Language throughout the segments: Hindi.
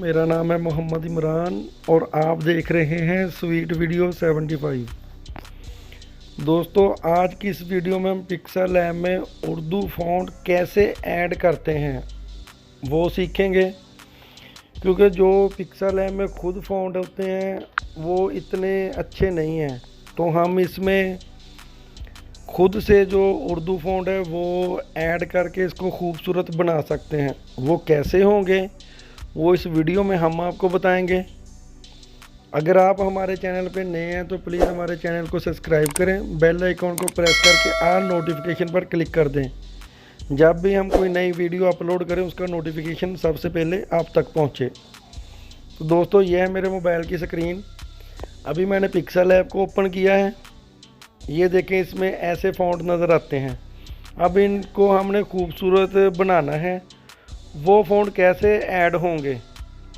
मेरा नाम है मोहम्मद इमरान और आप देख रहे हैं स्वीट वीडियो 75। दोस्तों, आज की इस वीडियो में हम पिक्सल ऐप में उर्दू फ़ॉन्ट कैसे ऐड करते हैं वो सीखेंगे। क्योंकि जो पिक्सल ऐप में खुद फ़ॉन्ट होते हैं वो इतने अच्छे नहीं हैं, तो हम इसमें खुद से जो उर्दू फ़ॉन्ट है वो ऐड करके इसको खूबसूरत बना सकते हैं। वो कैसे होंगे वो इस वीडियो में हम आपको बताएंगे। अगर आप हमारे चैनल पर नए हैं तो प्लीज़ हमारे चैनल को सब्सक्राइब करें, बेल आइकॉन को प्रेस करके ऑल नोटिफिकेशन पर क्लिक कर दें। जब भी हम कोई नई वीडियो अपलोड करें उसका नोटिफिकेशन सबसे पहले आप तक पहुंचे। तो दोस्तों, ये है मेरे मोबाइल की स्क्रीन। अभी मैंने पिक्सल ऐप को ओपन किया है। ये देखें, इसमें ऐसे फ़ॉन्ट नज़र आते हैं। अब इनको हमने खूबसूरत बनाना है। वो फ़ॉन्ट कैसे ऐड होंगे,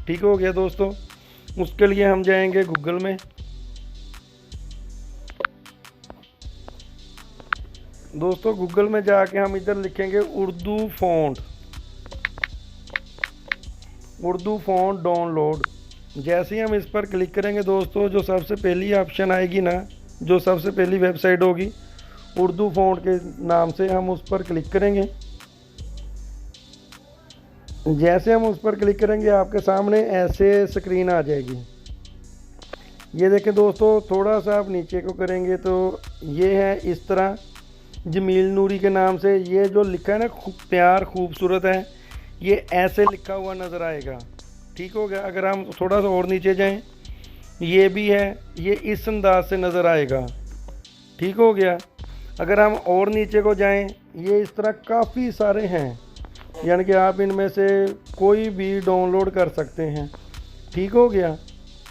ठीक हो गया दोस्तों। उसके लिए हम जाएंगे गूगल में। दोस्तों, गूगल में जाके हम इधर लिखेंगे उर्दू फ़ॉन्ट डाउनलोड। जैसे ही हम इस पर क्लिक करेंगे दोस्तों, जो सबसे पहली ऑप्शन आएगी ना, जो सबसे पहली वेबसाइट होगी उर्दू फ़ॉन्ट के नाम से, हम उस पर क्लिक करेंगे। जैसे हम उस पर क्लिक करेंगे आपके सामने ऐसे स्क्रीन आ जाएगी। ये देखें दोस्तों, थोड़ा सा आप नीचे को करेंगे तो ये है इस तरह जमील नूरी के नाम से। ये जो लिखा है ना, प्यार खूबसूरत है, ये ऐसे लिखा हुआ नज़र आएगा। ठीक हो गया। अगर हम थोड़ा सा और नीचे जाएं, ये भी है, ये इस अंदाज से नज़र आएगा। ठीक हो गया। अगर हम और नीचे को जाएं, ये इस तरह काफ़ी सारे हैं, यानी कि आप इनमें से कोई भी डाउनलोड कर सकते हैं। ठीक हो गया।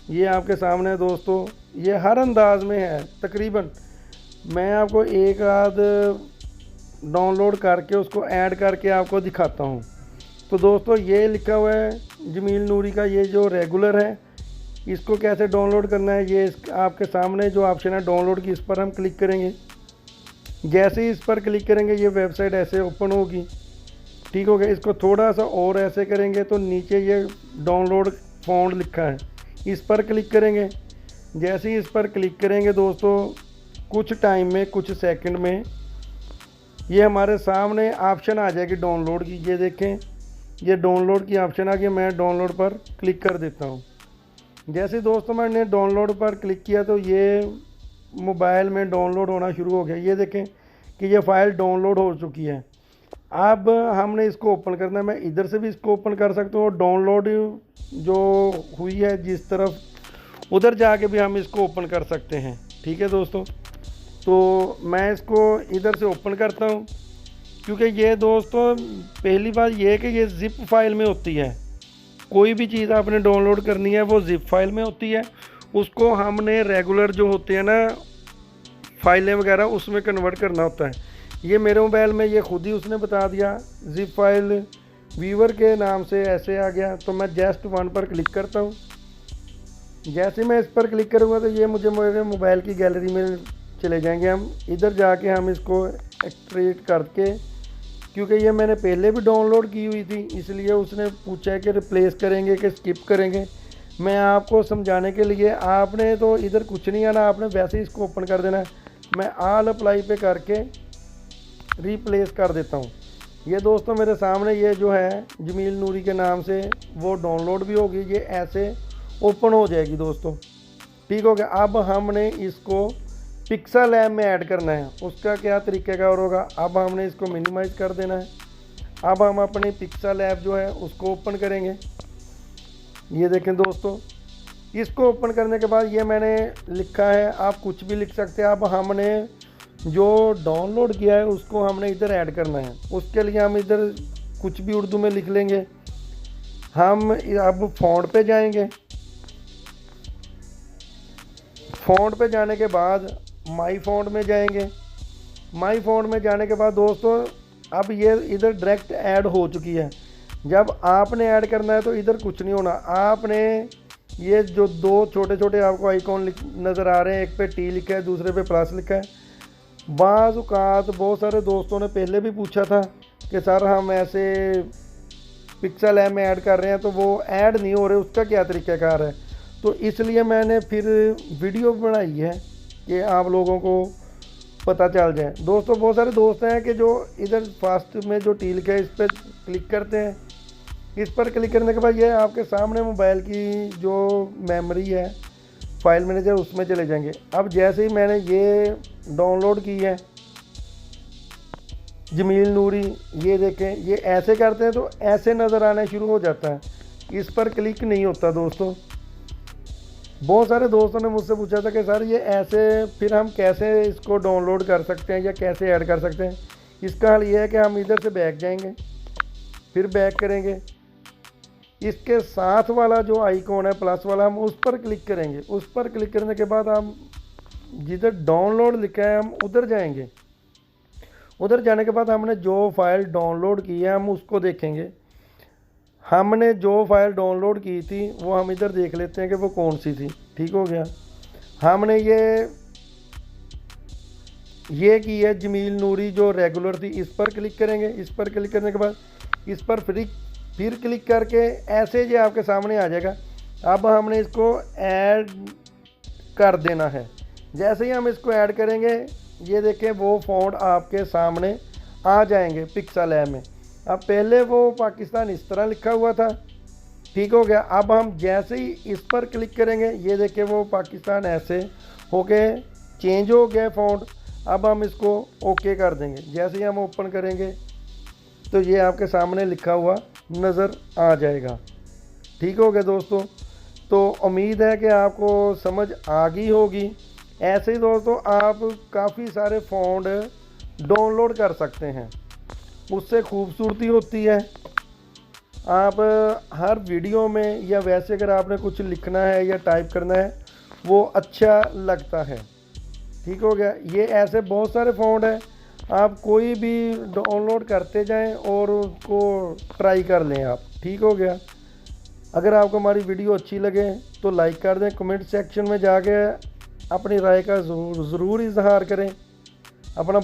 ये आपके सामने है दोस्तों, ये हर अंदाज में है तकरीबन। मैं आपको एक आध डाउनलोड करके उसको ऐड करके आपको दिखाता हूँ। तो दोस्तों, ये लिखा हुआ है जमील नूरी का, ये जो रेगुलर है, इसको कैसे डाउनलोड करना है ये आपके सामने जो ऑप्शन है डाउनलोड की, इस पर हम क्लिक करेंगे। जैसे ही इस पर क्लिक करेंगे ये वेबसाइट ऐसे ओपन होगी। ठीक हो गया। इसको थोड़ा सा और ऐसे करेंगे तो नीचे ये डाउनलोड फ़ॉन्ट लिखा है, इस पर क्लिक करेंगे। जैसे ही इस पर क्लिक करेंगे दोस्तों, कुछ टाइम में, कुछ सेकंड में ये हमारे सामने ऑप्शन आ जाएगी डाउनलोड की। ये देखें, ये डाउनलोड की ऑप्शन आ गई। मैं डाउनलोड पर क्लिक कर देता हूँ। जैसे दोस्तों मैंने डाउनलोड पर क्लिक किया तो ये मोबाइल में डाउनलोड होना शुरू हो गया। ये देखें कि ये फ़ाइल डाउनलोड हो चुकी है। अब हमने इसको ओपन करना है। मैं इधर से भी इसको ओपन कर सकता हूँ। डाउनलोड जो हुई है जिस तरफ, उधर जाके भी हम इसको ओपन कर सकते हैं। ठीक है दोस्तों, तो मैं इसको इधर से ओपन करता हूँ। क्योंकि ये दोस्तों पहली बात ये है कि ये ज़िप फाइल में होती है। कोई भी चीज़ आपने डाउनलोड करनी है वो ज़िप फाइल में होती है। उसको हमने रेगुलर जो होते हैं ना फाइलें वगैरह, उसमें कन्वर्ट करना होता है। ये मेरे मोबाइल में ये खुद ही उसने बता दिया, ज़िप फाइल व्यूवर के नाम से ऐसे आ गया। तो मैं जस्ट वन पर क्लिक करता हूँ। जैसे मैं इस पर क्लिक करूँगा तो ये मुझे मेरे मोबाइल की गैलरी में चले जाएंगे। हम इधर जाके हम इसको एक्सट्रैक्ट करके, क्योंकि ये मैंने पहले भी डाउनलोड की हुई थी इसलिए उसने पूछा है कि रिप्लेस करेंगे कि स्किप करेंगे। मैं आपको समझाने के लिए, आपने तो इधर कुछ नहीं आना, आपने वैसे ही इसको ओपन कर देना है। मैं ऑल अप्लाई पे करके रिप्लेस कर देता हूँ। ये दोस्तों मेरे सामने ये जो है जमील नूरी के नाम से वो डाउनलोड भी होगी, ये ऐसे ओपन हो जाएगी दोस्तों। ठीक हो गया। अब हमने इसको पिक्सल ऐप में ऐड करना है। उसका क्या तरीक़ाकार होगा, अब हमने इसको मिनिमाइज़ कर देना है। अब हम अपने पिक्सल ऐप जो है उसको ओपन करेंगे। ये देखें दोस्तों, इसको ओपन करने के बाद ये मैंने लिखा है, आप कुछ भी लिख सकते हैं। अब हमने जो डाउनलोड किया है उसको हमने इधर ऐड करना है। उसके लिए हम इधर कुछ भी उर्दू में लिख लेंगे। हम अब फ़ॉन्ट पे जाएंगे। फ़ॉन्ट पे जाने के बाद माई फ़ॉन्ट में जाएंगे। माई फ़ॉन्ट में जाने के बाद दोस्तों, अब ये इधर डायरेक्ट ऐड हो चुकी है। जब आपने ऐड करना है तो इधर कुछ नहीं होना। आपने ये जो दो छोटे छोटे आपको आइकॉन नज़र आ रहे हैं, एक पे टी लिखा है, दूसरे पे प्लस लिखा है। बाज़ औक़ात बहुत सारे दोस्तों ने पहले भी पूछा था कि सर हम ऐसे पिक्सल ऐप में ऐड कर रहे हैं तो वो ऐड नहीं हो रहे, उसका क्या तरीक़ाकार है। तो इसलिए मैंने फिर वीडियो बनाई है कि आप लोगों को पता चल जाए। दोस्तों बहुत सारे दोस्त हैं कि जो इधर फास्ट में जो टील है इस पर क्लिक करते हैं। इस पर क्लिक करने के बाद ये आपके सामने मोबाइल की जो मेमोरी है, फाइल मैनेजर, उसमें चले जाएंगे। अब जैसे ही मैंने ये डाउनलोड की है जमील नूरी, ये देखें, ये ऐसे करते हैं तो ऐसे नज़र आना शुरू हो जाता है, इस पर क्लिक नहीं होता। दोस्तों बहुत सारे दोस्तों ने मुझसे पूछा था कि सर ये ऐसे फिर हम कैसे इसको डाउनलोड कर सकते हैं या कैसे ऐड कर सकते हैं। इसका हल ये है कि हम इधर से बैक जाएंगे, फिर बैक करेंगे, इसके साथ वाला जो आइकॉन है प्लस वाला, हम उस पर क्लिक करेंगे। उस पर क्लिक करने के बाद हम जिधर डाउनलोड लिखा है हम उधर जाएंगे। उधर जाने के बाद हमने जो फाइल डाउनलोड की है हम उसको देखेंगे। हमने जो फाइल डाउनलोड की थी वो हम इधर देख लेते हैं कि वो कौन सी थी। ठीक हो गया। हमने ये की है जमील नूरी जो रेगुलर थी, इस पर क्लिक करेंगे। इस पर क्लिक करने के बाद इस पर फिर क्लिक करके ऐसे ये आपके सामने आ जाएगा। अब हमने इसको ऐड कर देना है। जैसे ही हम इसको ऐड करेंगे ये देखें वो फ़ॉन्ट आपके सामने आ जाएंगे पिक्सल ऐप में। अब पहले वो पाकिस्तान इस तरह लिखा हुआ था, ठीक हो गया। अब हम जैसे ही इस पर क्लिक करेंगे ये देखें वो पाकिस्तान ऐसे होके चेंज हो गया फ़ॉन्ट। अब हम इसको ओके कर देंगे। जैसे ही हम ओपन करेंगे तो ये आपके सामने लिखा हुआ नज़र आ जाएगा। ठीक हो गया दोस्तों। तो उम्मीद है कि आपको समझ आ गई होगी। ऐसे ही दोस्तों आप काफ़ी सारे फ़ॉन्ट डाउनलोड कर सकते हैं, उससे खूबसूरती होती है। आप हर वीडियो में या वैसे अगर आपने कुछ लिखना है या टाइप करना है वो अच्छा लगता है। ठीक हो गया। ये ऐसे बहुत सारे फ़ॉन्ट हैं, आप कोई भी डाउनलोड करते जाएं और उसको ट्राई कर लें आप। ठीक हो गया। अगर आपको हमारी वीडियो अच्छी लगे तो लाइक कर दें, कमेंट सेक्शन में जाके अपनी राय का ज़रूर इजहार करें। अपना